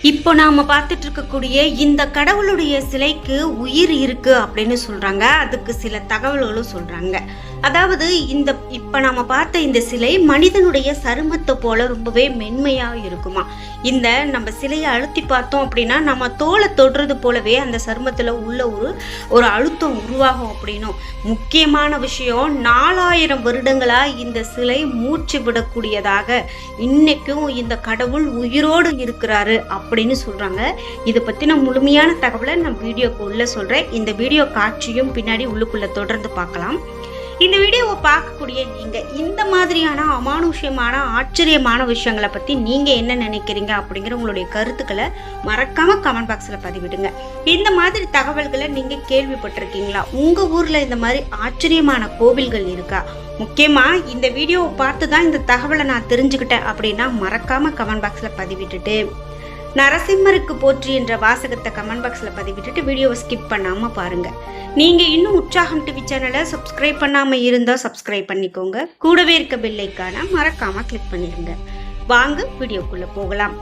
இப்போ நாம பார்த்துட்டு இருக்கக்கூடிய இந்த கடவுளுடைய சிலைக்கு உயிர் இருக்கு அப்படின்னு சொல்றாங்க. அதுக்கு சில தகவல்களும் சொல்றாங்க. அதாவது இப்ப நாம பார்த்த இந்த சிலை மனிதனுடைய சருமத்தை போல ரொம்பவே மென்மையா இருக்குமா. இந்த நம்ம சிலையை அழுத்தி பார்த்தோம் அப்படின்னா நம்ம தோலை தொடுறது போலவே அந்த சருமத்துல உள்ள ஒரு அழுத்தம் உருவாகும் அப்படின்னும். முக்கியமான விஷயம், 4000 வருடங்களா இந்த சிலை மூச்சு விடக்கூடியதாக இன்னைக்கும் இந்த கடவுள் உயிரோடு இருக்கிறாரு அப்படின்னு சொல்றாங்க. இதை பத்தின முழுமையான தகவலை நான் வீடியோக்கு உள்ள சொல்றேன். இந்த வீடியோ காட்சியும் பின்னாடி உள்ளுக்குள்ள தொடர்ந்து பார்க்கலாம். இந்த வீடியோவை பார்க்கக்கூடிய நீங்க இந்த மாதிரியான அமானுஷ்யமான ஆச்சரியமான விஷயங்களை பத்தி நீங்க என்ன நினைக்கிறீங்க அப்படிங்கிற உங்களுடைய கருத்துக்களை மறக்காம கமெண்ட் பாக்ஸ்ல பதிவிடுங்க. இந்த மாதிரி தகவல்களை நீங்க கேள்விப்பட்டிருக்கீங்களா? உங்க ஊர்ல இந்த மாதிரி ஆச்சரியமான கோவில்கள் இருக்கா? முக்கியமா இந்த வீடியோவை பார்த்து தான் இந்த தகவலை நான் தெரிஞ்சுக்கிட்டேன் அப்படின்னா மறக்காம கமெண்ட் பாக்ஸ்ல பதிவிட்டுட்டு நரசிம்மருக்கு போற்றி என்ற வாசகத்தை கமெண்ட் பாக்ஸ்ல பதிவிட்டுட்டு வீடியோவை ஸ்கிப் பண்ணாம பாருங்க. நீங்க இன்னும் உற்சாகம் டிவி சேனலை சப்ஸ்கிரைப் பண்ணாம இருந்தா சப்ஸ்கிரைப் பண்ணிக்கோங்க. கூடவே இருக்க பெல் ஐகானை மறக்காம கிளிக் பண்ணிருங்க. வாங்க வீடியோக்குள்ள போகலாம்.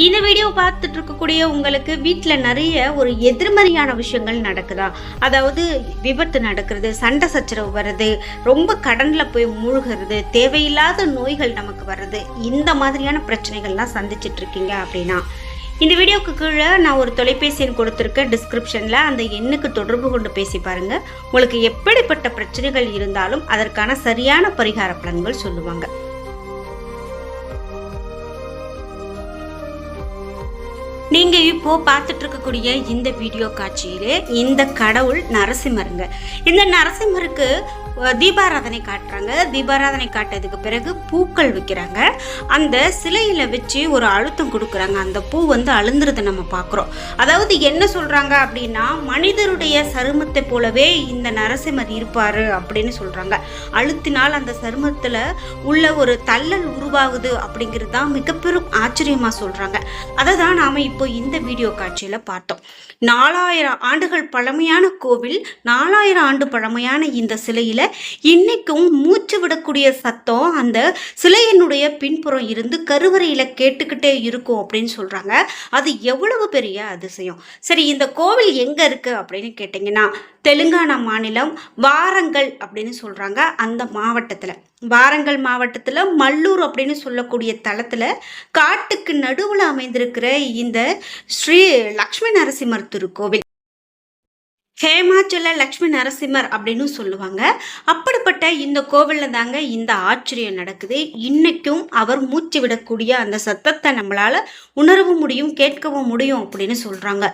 இந்த வீடியோ பார்த்துட்டு இருக்கக்கூடிய உங்களுக்கு வீட்டில் நிறைய ஒரு எதிர்மறையான விஷயங்கள் நடக்குதா? அதாவது விபத்து நடக்கிறது, சண்டை சச்சரவு வர்றது, ரொம்ப கடனில் போய் மூழ்கிறது, தேவையில்லாத நோய்கள் நமக்கு வர்றது, இந்த மாதிரியான பிரச்சனைகள்லாம் சந்திச்சிட்டு இருக்கீங்க அப்படின்னா இந்த வீடியோக்கு கீழே நான் ஒரு தொலைபேசி எண் கொடுத்துருக்கேன் டிஸ்கிரிப்ஷனில். அந்த எண்ணுக்கு தொடர்பு கொண்டு பேசி பாருங்க. உங்களுக்கு எப்படிப்பட்ட பிரச்சனைகள் இருந்தாலும் அதற்கான சரியான பரிகார பலன்கள் சொல்லுவாங்க. நீங்க இப்போ பார்த்துட்டு இருக்கக்கூடிய இந்த வீடியோ காட்சியிலே இந்த கடவுள் நரசிம்மருங்க. இந்த நரசிம்மருக்கு தீபாராதனை காட்டுறாங்க. தீபாராதனை காட்டதுக்கு பிறகு பூக்கள் வைக்கிறாங்க. அந்த சிலையில வச்சு ஒரு அழுத்தம் கொடுக்குறாங்க. அந்த பூ அழுந்துறதை நம்ம பார்க்குறோம். அதாவது என்ன சொல்றாங்க அப்படின்னா, மனிதருடைய சருமத்தை போலவே இந்த நரசிம்மர் இருப்பாரு அப்படின்னு சொல்றாங்க. அழுத்தினால் அந்த சருமத்துல உள்ள ஒரு தள்ளல் உருவாகுது அப்படிங்கிறது தான் மிகப்பெரும் ஆச்சரியமா சொல்றாங்க. அதை தான் நாம இப்போ இந்த வீடியோ காட்சியில பார்த்தோம். 4000 ஆண்டுகள் பழமையான கோவில், 4000 ஆண்டு பழமையான இந்த சிலையில இன்னைக்கும் மூச்சு விடக்கூடிய சத்தம் அந்த சிலையினுடைய பின்புறம் இருந்து கருவறையில கேட்டுக்கிட்டே இருக்கும் அப்படின்னு சொல்றாங்க. அது எவ்வளவு பெரிய அதிசயம். சரி, இந்த கோவில் எங்க இருக்கு அப்படின்னு கேட்டீங்கன்னா தெலுங்கானா மாநிலம் வாரங்கல் அப்படின்னு சொல்றாங்க. அந்த மாவட்டத்துல, வாரங்கல் மாவட்டத்துல மல்லூர் அப்படின்னு சொல்லக்கூடிய தளத்துல காட்டுக்கு நடுவுல அமைந்திருக்கிற இந்த ஸ்ரீ லக்ஷ்மி நரசிம்மர் திருக்கோவில், ஹேமாச்சல லக்ஷ்மி நரசிம்மர் அப்படின்னு சொல்லுவாங்க. அப்படிப்பட்ட இந்த கோவில்ல தாங்க இந்த ஆச்சரியம் நடக்குது. இன்னைக்கும் அவர் மூச்சு விடக்கூடிய அந்த சத்தத்தை நம்மளால உணரவும் முடியும், கேட்கவும் முடியும் அப்படின்னு சொல்றாங்க.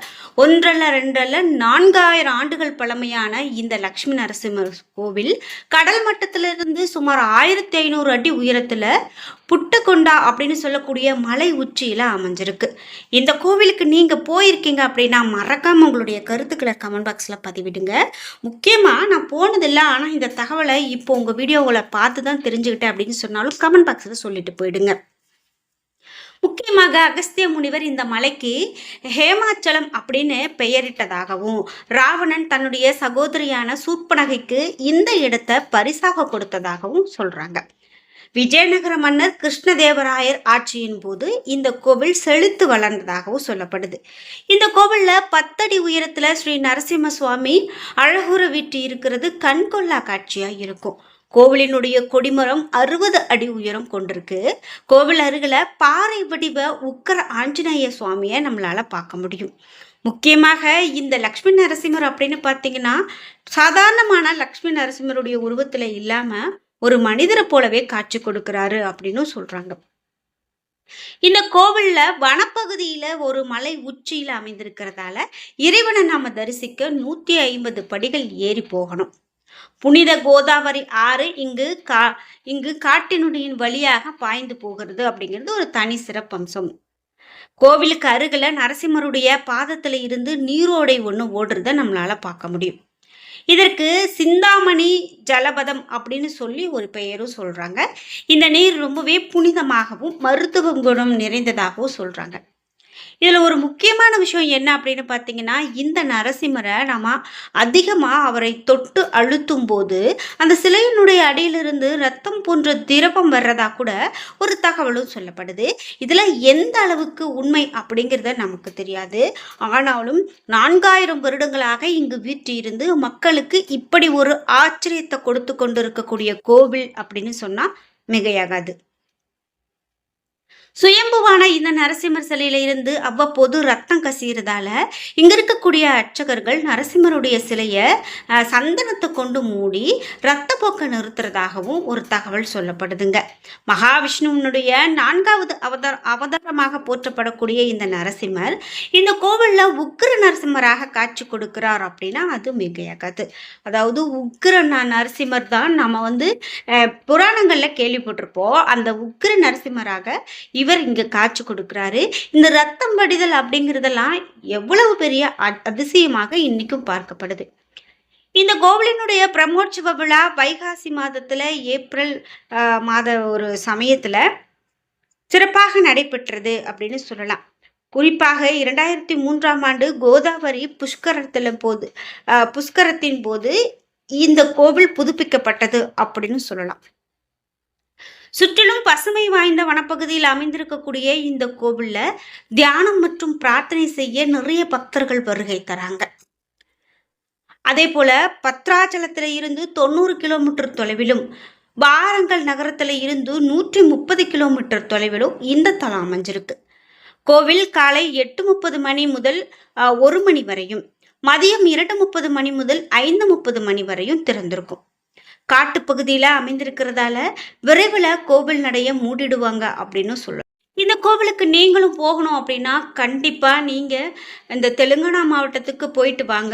1-2-4 ஆண்டுகள் பழமையான இந்த லக்ஷ்மி நரசிம்மர் கோவில் கடல் மட்டத்திலிருந்து சுமார் 1500 அடி உயரத்துல புட்டுக்கொண்டா அப்படின்னு சொல்லக்கூடிய மலை உச்சியில அமைஞ்சிருக்கு. இந்த கோவிலுக்கு நீங்க போயிருக்கீங்க அப்படின்னா மறக்காம உங்களுடைய கருத்துக்களை கமெண்ட் பாக்ஸ்ல பதிவிடுங்க. முக்கியமா நான் போனதில்லை, ஆனா இந்த தகவலை இப்போ உங்க வீடியோவில் பார்த்து தான் தெரிஞ்சுக்கிட்டேன் அப்படின்னு சொன்னாலும் கமெண்ட் பாக்ஸ்ல சொல்லிட்டு போயிடுங்க. முக்கியமாக அகஸ்திய முனிவர் இந்த மலைக்கு ஹேமாச்சலம் அப்படின்னு பெயரிட்டதாகவும், ராவணன் தன்னுடைய சகோதரியான சூர்பனகைக்கு இந்த இடத்தை பரிசாக கொடுத்ததாகவும் சொல்றாங்க. விஜயநகர மன்னர் கிருஷ்ணதேவராயர் ஆட்சியின் போது இந்த கோவில் செழித்து வளர்ந்ததாகவும் சொல்லப்படுது. இந்த கோவில்ல 10 அடி உயரத்துல ஸ்ரீ நரசிம்ம சுவாமி அழகுற வீட்டு இருக்கிறது கண்கொள்ளா காட்சியா இருக்கும். கோவிலினுடைய கொடிமரம் 60 அடி உயரம் கொண்டிருக்கு. கோவில் அருகில பாறை வடிவ உக்கர ஆஞ்சநேய சுவாமியை நம்மளால பார்க்க முடியும். முக்கியமாக இந்த லக்ஷ்மி நரசிம்மர் அப்படின்னு பார்த்தீங்கன்னா சாதாரணமான லக்ஷ்மி நரசிம்மருடைய உருவத்துல இல்லாம ஒரு மனிதரை போலவே காட்சி கொடுக்கிறாரு அப்படின்னு சொல்றாங்க. இந்த கோவில்ல வனப்பகுதியில ஒரு மலை உச்சியில அமைந்திருக்கிறதால இறைவனை நாம தரிசிக்க 150 படிகள் ஏறி போகணும். புனித கோதாவரி ஆறு இங்கு காட்டினுடைய வழியாக பாய்ந்து போகிறது அப்படிங்கிறது ஒரு தனி சிறப்பம்சம். கோவிலுக்கு அருகில நரசிம்மருடைய பாதத்துல இருந்து நீரோடை ஒண்ணு ஓடுறத நம்மளால பார்க்க முடியும். இதற்கு சிந்தாமணி ஜலபதம் அப்படின்னு சொல்லி ஒரு பெயரும் சொல்றாங்க. இந்த நீர் ரொம்பவே புனிதமாகவும் மருத்துவ குணம் நிறைந்ததாகவும் சொல்றாங்க. இதுல ஒரு முக்கியமான விஷயம் என்ன அப்படின்னு பார்த்தீங்கன்னா, இந்த நரசிம்மர நம்ம அதிகமா அவரை தொட்டு அழுத்தும்போது, அந்த சிலையினுடைய அடியிலிருந்து ரத்தம் போன்ற திரவம் வர்றதா கூட ஒரு தகவலும் சொல்லப்படுது. இதுல எந்த அளவுக்கு உண்மை அப்படிங்கிறத நமக்கு தெரியாது. ஆனாலும் 4000 வருடங்களாக இங்கு வீற்றிருந்து மக்களுக்கு இப்படி ஒரு ஆச்சரியத்த கொடுத்து கொண்டிருக்கக்கூடிய கோவில் அப்படின்னு சொன்னா மிகையாகாது. சுயம்புவான இந்த நரசிம்மர் சிலையில இருந்து அவ்வப்போது ரத்தம் கசியறதால இங்க இருக்கக்கூடிய அர்ச்சகர்கள் நரசிம்மருடைய சிலைய சந்தனத்தை கொண்டு மூடி ரத்தப்போக்க நிறுத்துறதாகவும் ஒரு தகவல் சொல்லப்படுதுங்க. மகாவிஷ்ணுவனுடைய 4வது அவதாரமாக போற்றப்படக்கூடிய இந்த நரசிம்மர் இந்த கோவில்ல உக்கிர நரசிம்மராக காட்சி கொடுக்கிறார் அப்படின்னா அது மிகையாகாது. அதாவது உக்கிர நரசிம்மர் தான் நம்ம புராணங்கள்ல கேள்விப்பட்டிருப்போம். அந்த உக்கிர நரசிம்மராக இவர் இங்க காட்சி கொடுக்கிறாரு. இந்த ரத்தம் வடிதல் அப்படிங்கிறதெல்லாம் எவ்வளவு பெரிய அதிசயமாக இன்னைக்கும் பார்க்கப்படுது. இந்த கோவிலினுடைய பிரம்மோற்சவ விழா வைகாசி மாதத்துல ஏப்ரல் மாத ஒரு சமயத்துல சிறப்பாக நடைபெற்றது அப்படின்னு சொல்லலாம். குறிப்பாக 2003ஆம் ஆண்டு கோதாவரி புஷ்கரத்தின் போது இந்த கோவில் புதுப்பிக்கப்பட்டது அப்படின்னு சொல்லலாம். சுற்றிலும் பசுமை வாய்ந்த வனப்பகுதியில் அமைந்திருக்கக்கூடிய இந்த கோவில்ல தியானம் மற்றும் பிரார்த்தனை செய்ய நிறைய பக்தர்கள் வருகை தராங்க. அதே போல பத்ராச்சலத்தில இருந்து 90 கிலோமீட்டர் தொலைவிலும், வாரங்கல் நகரத்தில இருந்து 130 கிலோமீட்டர் தொலைவிலும் இந்த தலம் அமைஞ்சிருக்கு. கோவில் காலை 8:30 மணி முதல் 1 மணி வரையும், மதியம் 2:30 மணி முதல் 5:30 மணி வரையும் திறந்திருக்கும். காட்டுப்பகுதியில அமைந்திருக்கிறதால விரைவில் கோவில் நடைய மூடிடுவாங்க அப்படின்னு சொல்லலாம். இந்த கோவிலுக்கு நீங்களும் போகணும் அப்படின்னா கண்டிப்பா நீங்க இந்த தெலுங்கானா மாவட்டத்துக்கு போயிட்டு வாங்க.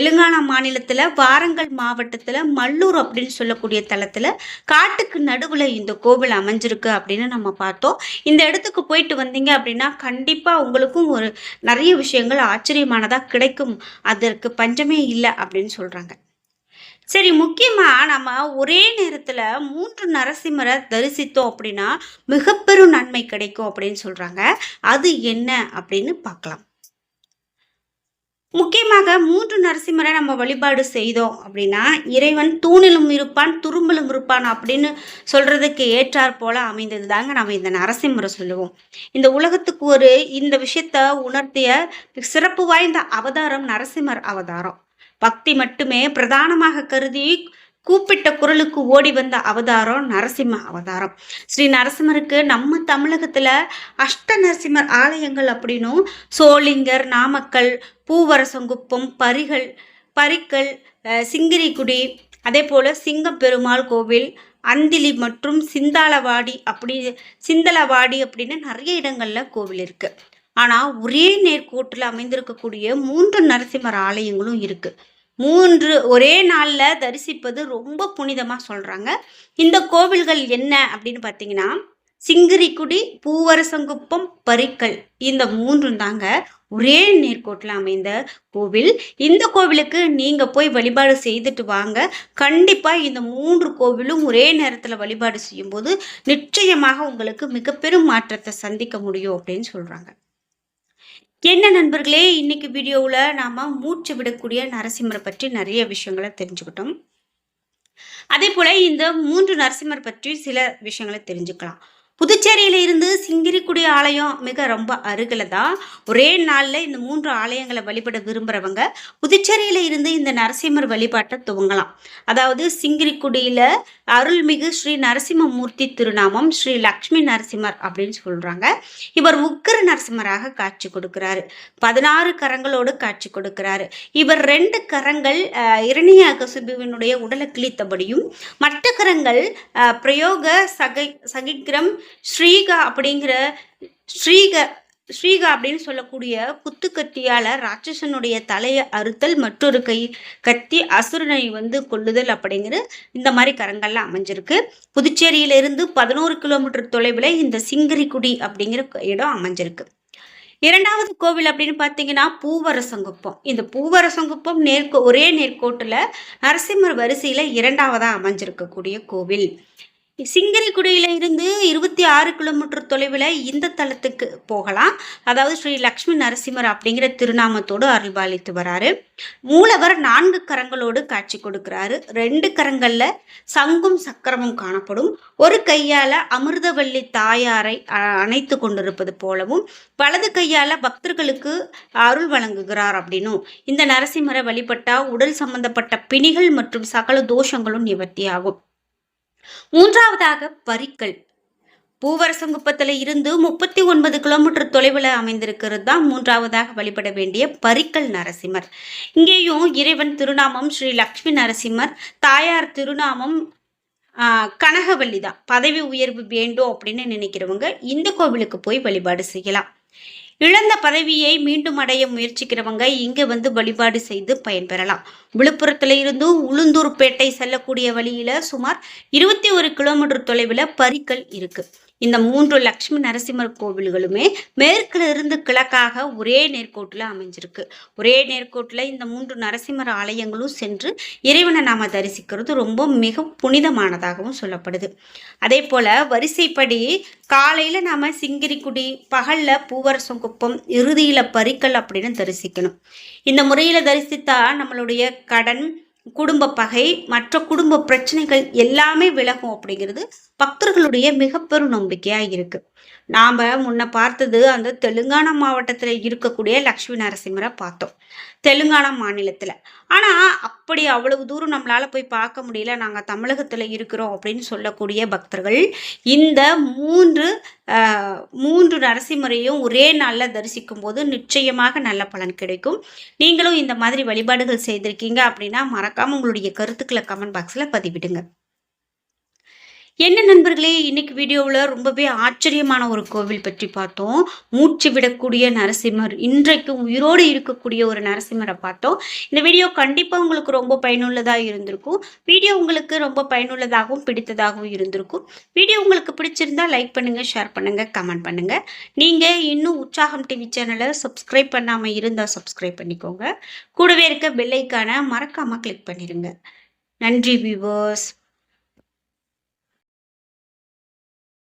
தெலுங்கானா மாநிலத்துல வாரங்கல் மாவட்டத்துல மல்லூர் அப்படின்னு சொல்லக்கூடிய தளத்துல காட்டுக்கு நடுவுல இந்த கோவில் அமைஞ்சிருக்கு அப்படின்னு நம்ம பார்த்தோம். இந்த இடத்துக்கு போயிட்டு வந்தீங்க அப்படின்னா கண்டிப்பா உங்களுக்கும் ஒரு நிறைய விஷயங்கள் ஆச்சரியமானதா கிடைக்கும். அதற்கு பஞ்சமே இல்லை அப்படின்னு சொல்றாங்க. சரி, முக்கியமா நம்ம ஒரே நேரத்துல 3 நரசிம்மரை தரிசித்தோம் அப்படின்னா மிகப்பெரும் நன்மை கிடைக்கும் அப்படின்னு சொல்றாங்க. அது என்ன அப்படின்னு பார்க்கலாம். முக்கியமாக 3 நரசிம்மரை நம்ம வழிபாடு செய்தோம் அப்படின்னா இறைவன் தூணிலும் இருப்பான் துரும்பிலும் இருப்பான் அப்படின்னு சொல்றதுக்கு ஏற்றாற் போல அமைந்தது தாங்க நம்ம இந்த நரசிம்மரை சொல்லுவோம். இந்த உலகத்துக்கு இந்த விஷயத்த உணர்த்திய சிறப்பு வாய்ந்த அவதாரம் நரசிம்மர் அவதாரம். பக்தி மட்டுமே பிரதானமாக கருதி கூப்பிட்ட குரலுக்கு ஓடி வந்த அவதாரம் நரசிம்ம அவதாரம். ஸ்ரீ நரசிம்மருக்கு நம்ம தமிழகத்துல அஷ்ட நரசிம்மர் ஆலயங்கள் அப்படின்னும் சோளிங்கர், நாமக்கல், பூவரசங்குப்பம், பரிக்கல், சிங்கிரிக்குடி, அதே போல சிங்கப்பெருமாள் கோவில், அந்திலி மற்றும் சிந்தலவாடி அப்படின்னு நிறைய இடங்கள்ல கோவில் இருக்கு. ஆனா ஒரே நேர்கோட்டில் அமைந்திருக்கக்கூடிய 3 நரசிம்மர் ஆலயங்களும் இருக்கு. 3 ஒரே நாள்ல தரிசிப்பது ரொம்ப புனிதமா சொல்றாங்க. இந்த கோவில்கள் என்ன அப்படின்னு பார்த்தீங்கன்னா சிங்கிரிக்குடி, பூவரசங்குப்பம், பரிக்கல், இந்த 3 தாங்க ஒரே நேர்கோட்டில் அமைந்த கோவில். இந்த கோவிலுக்கு நீங்க போய் வழிபாடு செய்துட்டு வாங்க. கண்டிப்பா இந்த 3 கோவிலும் ஒரே நேரத்துல வழிபாடு செய்யும் போது நிச்சயமாக உங்களுக்கு மிக பெரும் மாற்றத்தை சந்திக்க முடியும் அப்படின்னு சொல்றாங்க. என்ன நண்பர்களே, இன்னைக்கு வீடியோவில் நாம மூச்சு விடக்கூடிய நரசிம்மரை பற்றி நிறைய விஷயங்களை தெரிஞ்சுக்கிட்டோம். அதே போல இந்த 3 நரசிம்மர் பற்றி சில விஷயங்களை தெரிஞ்சுக்கலாம். புதுச்சேரியில இருந்து சிங்கிரிக்குடி ஆலயம் மிக ரொம்ப அருகில தான். ஒரே நாள்ல இந்த 3 ஆலயங்களை வழிபட விரும்புறவங்க புதுச்சேரியில இருந்து இந்த நரசிம்மர் வழிபாட்டை துவங்கலாம். அதாவது சிங்கிரிக்குடியில அருள்மிகு ஸ்ரீ நரசிம்மமூர்த்தி திருநாமம் ஸ்ரீ லக்ஷ்மி நரசிம்மர் அப்படின்னு சொல்றாங்க. இவர் உக்கிர நரசிம்மராக காட்சி கொடுக்கிறாரு. 16 கரங்களோடு காட்சி கொடுக்கிறாரு. இவர் 2 கரங்கள் இரணியாகசிபுவினுடைய உடலை கிழித்தபடியும், மற்ற கரங்கள் பிரயோக சகிக்ரம் ஸ்ரீகா அப்படின்னு சொல்லக்கூடிய குத்துக்கத்தியால ராட்சசனுடைய தலையை அறுத்தல், மற்றொரு கை கத்தி அசுரனை கொள்ளுதல் அப்படிங்கிற இந்த மாதிரி கரங்கள்லாம் அமைஞ்சிருக்கு. புதுச்சேரியிலிருந்து 11 கிலோமீட்டர் தொலைவில் இந்த சிங்கிரிக்குடி அப்படிங்கிற இடம் அமைஞ்சிருக்கு. 2வது கோவில் அப்படின்னு பார்த்தீங்கன்னா பூவரசங்குப்பம். இந்த பூவரசங்குப்பம் ஒரே நேர்கோட்டில் நரசிம்மர் வரிசையில் 2வதா அமைஞ்சிருக்கக்கூடிய கோவில். சிங்கரிக்குடியில இருந்து 26 கிலோமீட்டர் தொலைவில் இந்த தலத்துக்கு போகலாம். அதாவது ஸ்ரீ லக்ஷ்மி நரசிம்மர் அப்படிங்கிற திருநாமத்தோடு அருள்பாலித்து வராரு. மூலவர் 4 கரங்களோடு காட்சி கொடுக்கிறாரு. 2 கரங்கள்ல சங்கும் சக்கரமும் காணப்படும். ஒரு கையால அமிர்தவல்லி தாயாரை அணைத்து கொண்டிருப்பது போலவும், வலது கையால பக்தர்களுக்கு அருள் வழங்குகிறார் அப்படின்னும், இந்த நரசிம்மரை வழிபட்டா உடல் சம்பந்தப்பட்ட பிணிகள் மற்றும் சகல தோஷங்களும் நிவர்த்தியாகும். மூன்றாவதாக பரிக்கல். பூவரசங்குப்பத்தில் இருந்து 39 கிலோமீட்டர் தொலைவில் அமைந்திருக்கிறது தான் மூன்றாவதாக வழிபட வேண்டிய பரிக்கல் நரசிம்மர். இங்கேயும் இறைவன் திருநாமம் ஸ்ரீ லக்ஷ்மி நரசிம்மர், தாயார் திருநாமம் கனகவல்லி தான். பதவி உயர்வு வேண்டும் அப்படின்னு நினைக்கிறவங்க இந்த கோவிலுக்கு போய் வழிபாடு செய்யலாம். இழந்த பதவியை மீண்டும் அடைய முயற்சிக்கிறவங்க இங்க வந்து வழிபாடு செய்து பயன்பெறலாம். விழுப்புரத்துல இருந்து உளுந்தூர்பேட்டை செல்லக்கூடிய வழியில சுமார் 21 கிலோமீட்டர் தொலைவில் பரிக்கல் இருக்கு. இந்த 3 லக்ஷ்மி நரசிம்மர் கோவில்களுமே மேற்குல இருந்து கிழக்காக ஒரே நேர்கோட்டில் அமைஞ்சிருக்கு. ஒரே நேர்கோட்டில் இந்த 3 நரசிம்மர் ஆலயங்களும் சென்று இறைவனை நாம தரிசிக்கிறது ரொம்ப மிக புனிதமானதாகவும் சொல்லப்படுது. அதே போல வரிசைப்படி காலையில நாம சிங்கிரிக்குடி, பகல்ல பூவரசங்குப்பம், இறுதியில பரிக்கல் அப்படின்னு தரிசிக்கணும். இந்த முறையில தரிசித்தா நம்மளுடைய கடன், குடும்ப பகை, மற்ற குடும்ப பிரச்சனைகள் எல்லாமே விலகும் அப்படிங்கிறது பக்தர்களுடைய மிக பெரும் நம்பிக்கையா இருக்கு. நாம முன்ன பார்த்தது அந்த தெலுங்கானா மாவட்டத்துல இருக்கக்கூடிய லக்ஷ்மி நரசிம்மரை பார்த்தோம், தெலுங்கானா மாநிலத்துல. ஆனா அப்படி அவ்வளவு தூரம் நம்மளால போய் பார்க்க முடியல, நாங்க தமிழகத்துல இருக்கிறோம் அப்படின்னு சொல்லக்கூடிய பக்தர்கள் இந்த மூன்று நரசிம்மரையும் ஒரே நாள்ல தரிசிக்கும் போது நிச்சயமாக நல்ல பலன் கிடைக்கும். நீங்களும் இந்த மாதிரி வழிபாடுகள் செய்திருக்கீங்க அப்படின்னா மறக்காம உங்களுடைய கருத்துக்களை கமெண்ட் பாக்ஸ்ல பதிவிடுங்க. என்ன நண்பர்களே, இன்னைக்கு வீடியோவில் ரொம்பவே ஆச்சரியமான ஒரு கோவில் பற்றி பார்த்தோம். மூச்சு விடக்கூடிய நரசிம்மர், இன்றைக்கு உயிரோடு இருக்கக்கூடிய ஒரு நரசிம்மரை பார்த்தோம். இந்த வீடியோ கண்டிப்பாக உங்களுக்கு ரொம்ப பயனுள்ளதாக இருந்திருக்கும். வீடியோ உங்களுக்கு ரொம்ப பயனுள்ளதாகவும் பிடித்ததாகவும் இருந்திருக்கும். வீடியோ உங்களுக்கு பிடிச்சிருந்தா லைக் பண்ணுங்கள், ஷேர் பண்ணுங்கள், கமெண்ட் பண்ணுங்கள். நீங்கள் இன்னும் உற்சாகம் டிவி சேனலை சப்ஸ்கிரைப் பண்ணாமல் இருந்தால் சப்ஸ்கிரைப் பண்ணிக்கோங்க. கூடவே இருக்க பெல் ஐக்கானை மறக்காமல் கிளிக் பண்ணிடுங்க. நன்றி வியூவர்ஸ்.